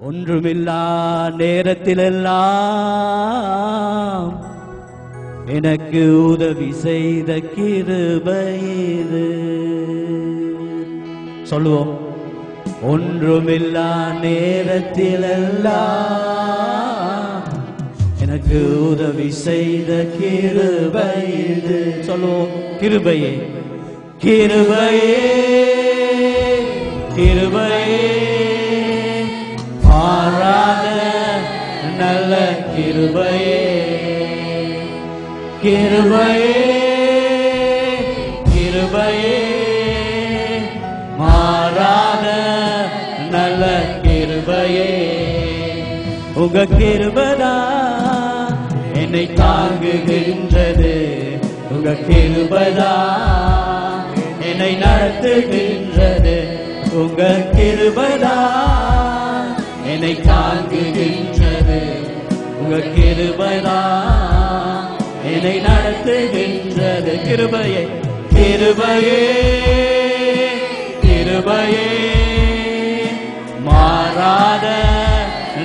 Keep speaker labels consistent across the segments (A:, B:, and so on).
A: ஒன்றுமில்லா நேரத்திலெல்லாம் எனக்கு உதவி செய்த கிருபை இது. சொல்லுவோம். ஒன்றுமில்லா நேரத்திலெல்லாம் எனக்கு உதவி செய்த கிருபை இது. சொல்லுவோம். கிருபையே கிருபையே கிருபையே மாறாத நல்ல கிருபையே கிருபையே கிருபையே மாறாத நல்ல கிருபையே. உங்க கிருபைதா என்னை தாங்குகின்றது. உங்க கிருபைதா என்னை நடத்துகின்றது. உங்க கிருபைதா என்னை தாங்குகின்றது. உங்க கிருபைதா என்னை நடத்துகின்றது. கிருபையே கிருபையே கிருபையே மாறாத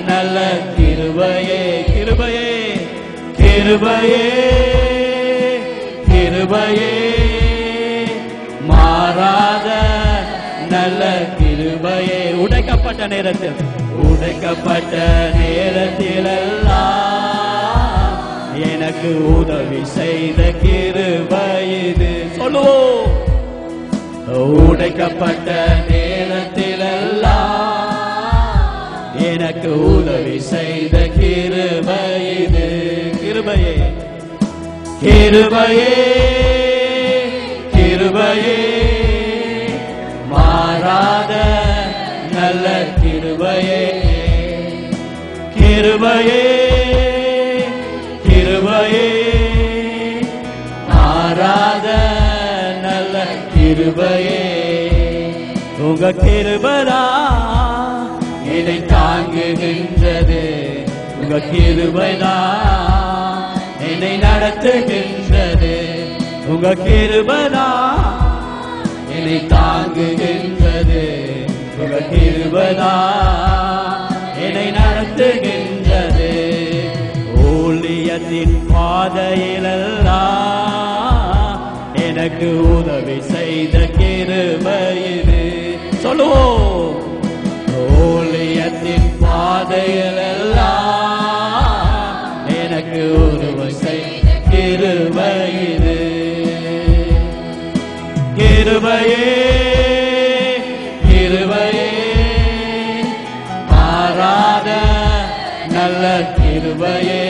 A: நல்ல கிருபையே கிருபையே கிருபையே கிருபையே மாறாத நல்ல கிருபையே. உடைக்கப்பட்ட நேரத்தில் உடைக்கப்பட்ட நேரத்திலெல்லாம் எனக்கு உதவி செய்த கிருபை இது. சொல்லுவோம். உடைக்கப்பட்ட நேரத்திலெல்லாம் எனக்கு உதவி செய்த கிருபை இது. கிருபையே கிருபையே கிருபையே மாறாத நல்ல கிருபையே கிருபையே கிருபையே மாறாத நல்ல கிருபையே. உங்க கிருபைதா என்னை தாங்குகின்றது. உங்க கிருபைதா என்னை நடத்துகின்றது. உங்க கிருபைதா என்னை தாங்குகின்றது. உங்க கிருபைதா என்னை நடத்துகின்றது. ஊழியத்தின் பாதையிலெல்லாம் எனக்கு உதவி செய்த கிருபை இது. சொல்லுவோம். ஊழியத்தின் பாதையிலெல்லாம் எனக்கு உதவி செய்த கிருபை இது. கிருபையே கிருபையே மாறாத நல்ல கிருபையே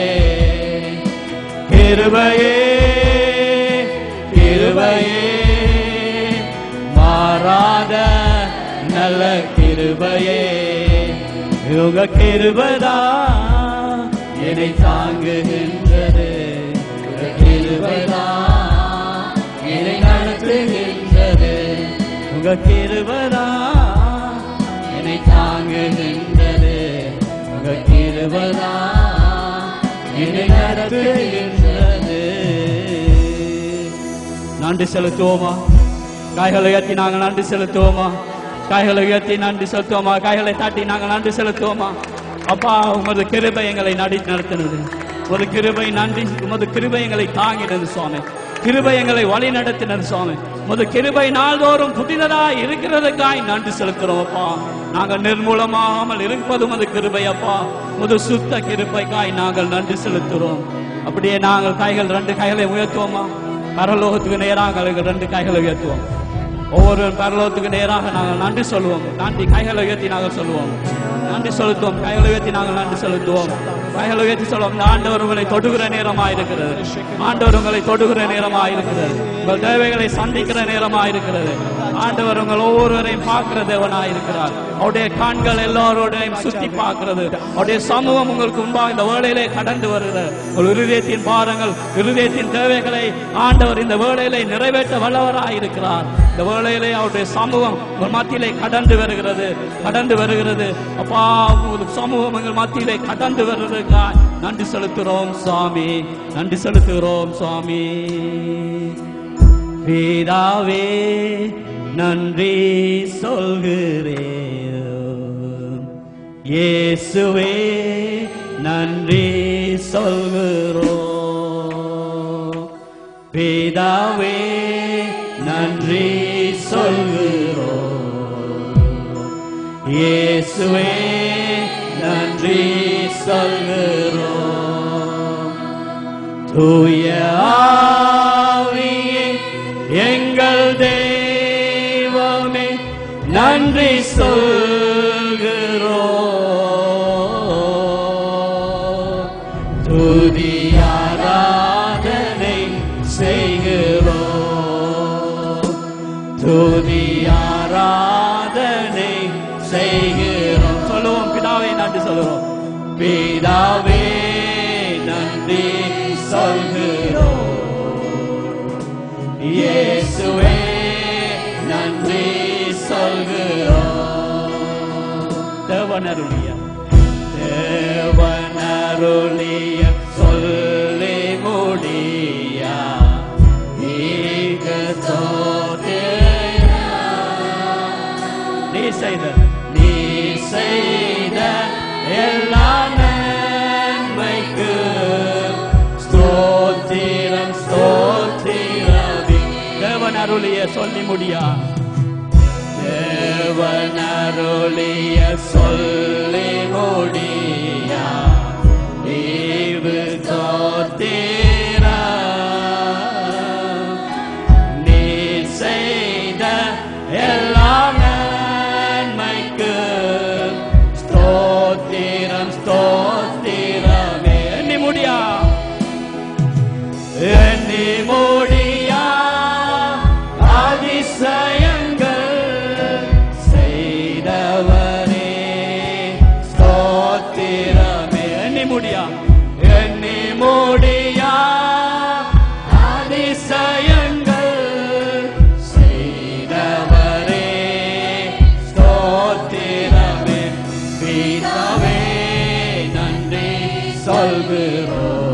A: கிருபையே கிருபையே மாறாத நல்ல கிருபையே. உங்க கிருபைதா என்னை தாங்குகின்றது. உங்க கிருபைதா என்னை நடத்துகின்றது. உங்க கிருபைதா என்னை தாங்குகின்றது. உங்க கிருபைதா என்னை நடத்துகின்றது. நன்றி செலுத்துவோமா? கைகளை உயர்த்தி நாங்கள் நன்றி செலுத்துவோமா? கைகளை உயர்த்தி நன்றி செலுத்துவோமா? கைகளை தட்டி நாங்கள் நன்றி செலுத்துவோமா? அப்பா, உமது கிருபை எங்களை நடத்தினது. ஒரு கிருபை நன்றி. உமது கிருபை எங்களை தாங்கினது சுவாமி. கிருபை எங்களை வழி நடத்தினது சுவாமி. உமது கிருபை நாள்தோறும் புதினதாய் இருக்கிறதுக்காய் நன்றி செலுத்துறோம் அப்பா. நாங்கள் நிர்மூலமாகாமல் இருப்பது உமது கிருபை அப்பா. உமது சுத்த கிருபைக்காய் நாங்கள் நன்றி செலுத்துறோம். அப்படியே நாங்கள் கைகள் ரெண்டு கைகளை உயர்த்துவோமா? பரலோகத்துக்கு நேராக ரெண்டு கைகளை உயர்த்துவோம். ஒவ்வொரு பரலோகத்துக்கு நேராக நாங்கள் நன்றி சொல்லுவோம். நன்றி கைகளை உயர்த்தி நாங்கள் சொல்லுவோம். நன்றி செலுத்துவோம். கைகளை உயர்த்தி நாங்கள் நன்றி செலுத்துவோம். கைகளை உயர்த்தி சொல்லுவோம். இந்த ஆண்டவர் உங்களை தொடுகிற நேரமாயிருக்கிறது. ஆண்டவர் உங்களை தொடுகிற நேரமாயிருக்கிறது. உங்கள் தேவைகளை சந்திக்கிற நேரமாயிருக்கிறது. ஆண்டவர் உங்கள் ஒவ்வொருவரையும் பார்க்கிற தேவனாயிருக்கிறார். அவருடைய கண்கள் எல்லாரோடையும் சுத்தி பார்க்கிறது. அவருடைய சமூகம் உங்களுக்கு முன்பாக இந்த வேளையிலே கடந்து வருகிறது. உங்கள் இருதயத்தின் பாரங்கள், இருதயத்தின் தேவைகளை ஆண்டவர் இந்த வேளையிலே நிறைவேற்ற வல்லவராயிருக்கிறார். இந்த வேளையிலே அவருடைய சமூகம் உங்கள் மத்தியிலே கடந்து வருகிறது. அப்பா, உங்களுக்கு சமூகம் எங்கள் மத்தியிலே கடந்து வருவதற்காக நன்றி செலுத்துகிறோம் சுவாமி. நன்றி செலுத்துகிறோம் சுவாமி. பிதாவே நன்றி சொல்கிறேன். இயேசுவே நன்றி சொல்கிறோம். பிதாவே நன்றி சொல்கிறோம். இயேசுவே நன்றி சொல்கிறோம். தூய ஆவியே எங்கள் தெய்வமே நன்றி சொல்கிறோம். துதி ஆராதனை செய்கிறோம். துதி ஆராதனை செய்கிறோம். சொல்லுவோம், பிதாவே நன்றி சொல்கிறோம். பிதாவே நன்றி சொல்கிறோம். இயேசுவே நன்றி சொல்கிறோம். தேவனருளிய தேவனருளிய சொல்லி முடியா நீக சோதேயா நீ செய்த எல்லா நன்மைக்கு ஸ்தோத்திரம் ஸ்தோத்திரமே. தேவனருளிய சொல்லி முடியா தேவனருளிய சொல்லி முடியா நீவு ஸ்தோத்திரம். நீ செய்த எல்லா நன்மைக்கு ஸ்தோத்திரம் ஸ்தோத்திரமே. எண்ணி முடியா எண்ணி முடியா அதிசயங்கள் செய்தவரே ஸ்தோத்திரமே. எண்ணி முடியா எண்ணி முடியா அதிசயங்கள் செய்தவரே ஸ்தோத்திரமே. பிதாவே நன்றி சொல்கிறோம்.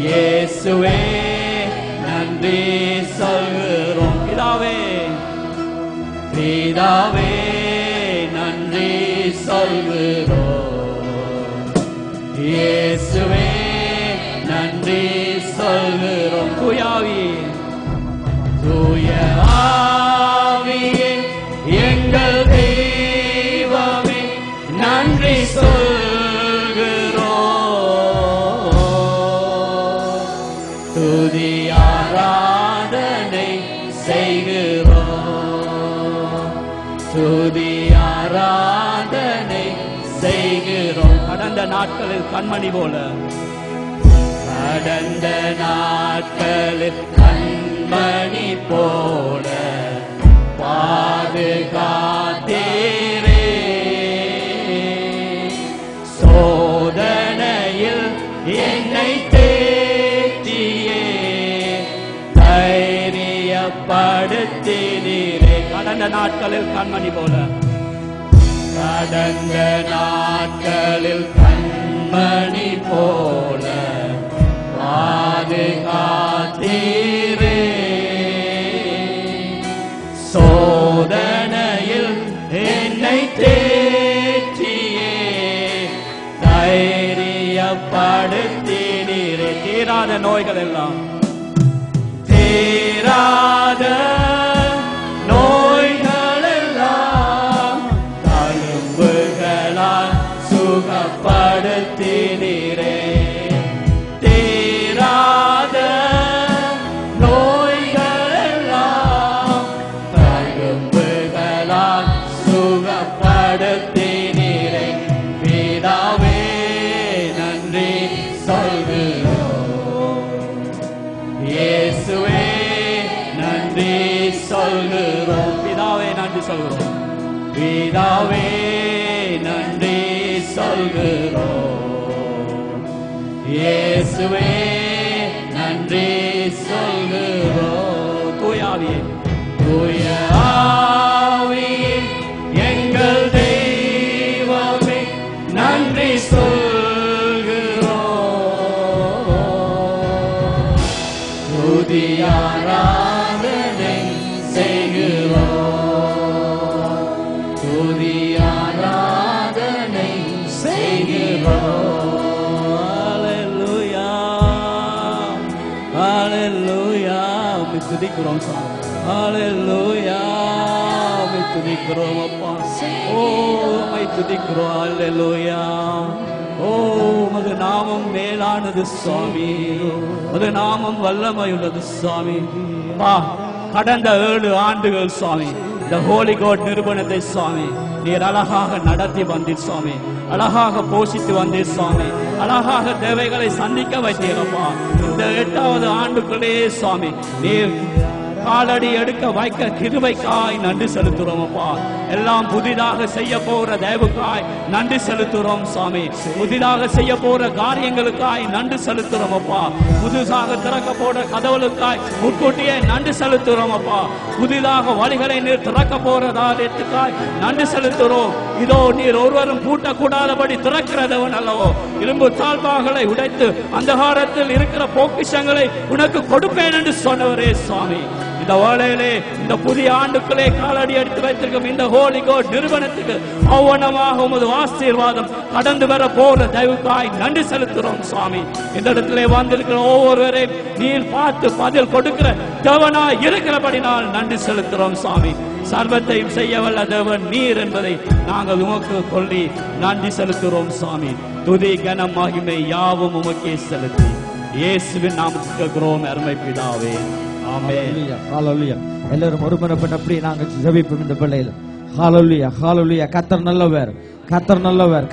A: இயேசுவே நன்றி சொல்கிறோம். பிதாவே பிதாவே நன்றி சொல்கிறோம். இயேசுவே நன்றி சொல்கிறோம். தூய ஆவியே எங்கள் தெய்வமே நன்றி சொல்கிறோம். துதி ஆராதனை செய்கிறோம். துதி ஆராதனை செய்கிறோம். கடந்த நாட்களில் கண்மணி போல கடந்த நாட்களில் கண்மணி போல பாதுகாத்தீரே. சோதனையில் என்னை தேற்றியே தைரியப்படுத்தினீரே. கடந்த நாட்களில் கண்மணி போல கடந்த நாட்களில் கண்மணி போல பாதுகாத்தீரே. சோதனையில் என்னை தேற்றியே தைரியப்படுத்தினீரே. தீராத நோய்கள் எல்லாம் தீராத நோய்கள் எல்லாம் தழும்புகளால் சுகப்படுத்தினீரே. தீராத நோய்கள் எல்லாம் தழும்புகளால் சுகப்படுத்தினீரே. பிதாவே நன்றி சொல்கிறோம். இயேசுவே நன்றி சொல்கிறோம். பிதாவே நன்றி சொல்கிறோம். பிதாவே நன்றி சொல்கிறோம். இயேசுவே நன்றி சொல்கிறோம். தூய ஆவியே தூய ஆவியே எங்கள் தெய்வமே நன்றி சொல்கிறோம். துதி ஆராதனை செய்கிறோம். துதி ஆராதனை துதிக்கிறோம் சாமி. ஹalleluya உம்மை துதிக்கிறோம் அப்பா. ஓ உம்மை துதிக்கிறோம். ஹalleluya. ஓ உமது நாமம் மேலானது சுவாமி. உமது நாமம் வல்லமையுள்ளது சுவாமி. கடந்த 7 ஆண்டுகள் சுவாமி இந்த ஹோலி கோட் நிறுவனத்தை சுவாமி நீர் அழகாக நடத்தி வந்தீர் சுவாமி. அழகாக போஷித்து வந்தீர் சுவாமி. அழகாக தேவைகளை சந்திக்க வைத்தீரப்பா. இந்த 8வது ஆண்டுக்குள்ளே சுவாமி நீர் காலடி எடுக்க வைக்க கிருபைக்காய் நன்றி செலுத்துறோம் அப்பா. எல்லாம் புதிதாக செய்ய போற தயவுக்காய் நன்றி செலுத்துறோம் சாமி. புதிதாக செய்ய போற காரியங்களுக்காய் நன்றி செலுத்துறோம் அப்பா. புதுசாக திறக்க போற கதவுகளுக்காய் முன்கூட்டியே நன்றி செலுத்துறோம் அப்பா. புதிதாக வழிகளை நீர் திறக்க போறதாக்காய் நன்றி செலுத்துறோம். இதோ நீர் ஒருவரும் பூட்டக்கூடாதபடி திறக்கிறதவன் அல்லவோ. இரும்பு தாழ்பாகளை உடைத்து அந்தகாரத்தில் இருக்கிற பொக்கிஷங்களை உனக்கு கொடுப்பேன் என்று சொன்னவரே சுவாமி. இந்த வேளையிலே இந்த புதிய ஆண்டுக்குள்ளே காலடி எடுத்து வைத்திருக்கும் இந்த ஹோலி கோட் நிறுவனத்துக்கு அவ்வளவாக உமது ஆசீர்வாதம் கடந்து வர போற தயவுக்காய் நன்றி செலுத்துறோம் சுவாமி. இந்த இடத்திலே வந்திருக்கிற ஒவ்வொருவரையும் நீர் பார்த்து பதில் கொடுக்கிற தேவனாய் இருக்கிறபடினால் நன்றி செலுத்துறோம் சுவாமி. சர்வத்தையும் செய்ய வல்ல தேவன் நீர் என்பதை நாங்கள் உமக்கு சொல்லி நன்றி செலுத்துறோம் சுவாமி. துதி கனம் மகிமை யாவும் உமக்கே செலுத்தி இயேசுவின் நாமத்துக்கு கேட்கிறோம் அருமை பிதாவே. ஆமென்.
B: ஹalleluya. எல்லாரும் ஒருமனப்பட்டபடி நாங்கள் ஜெபிப்போம் இந்த வேளையில். ஹalleluya. ஹalleluya. கர்த்தர் நல்லவர். கர்த்தர் நல்லவர்.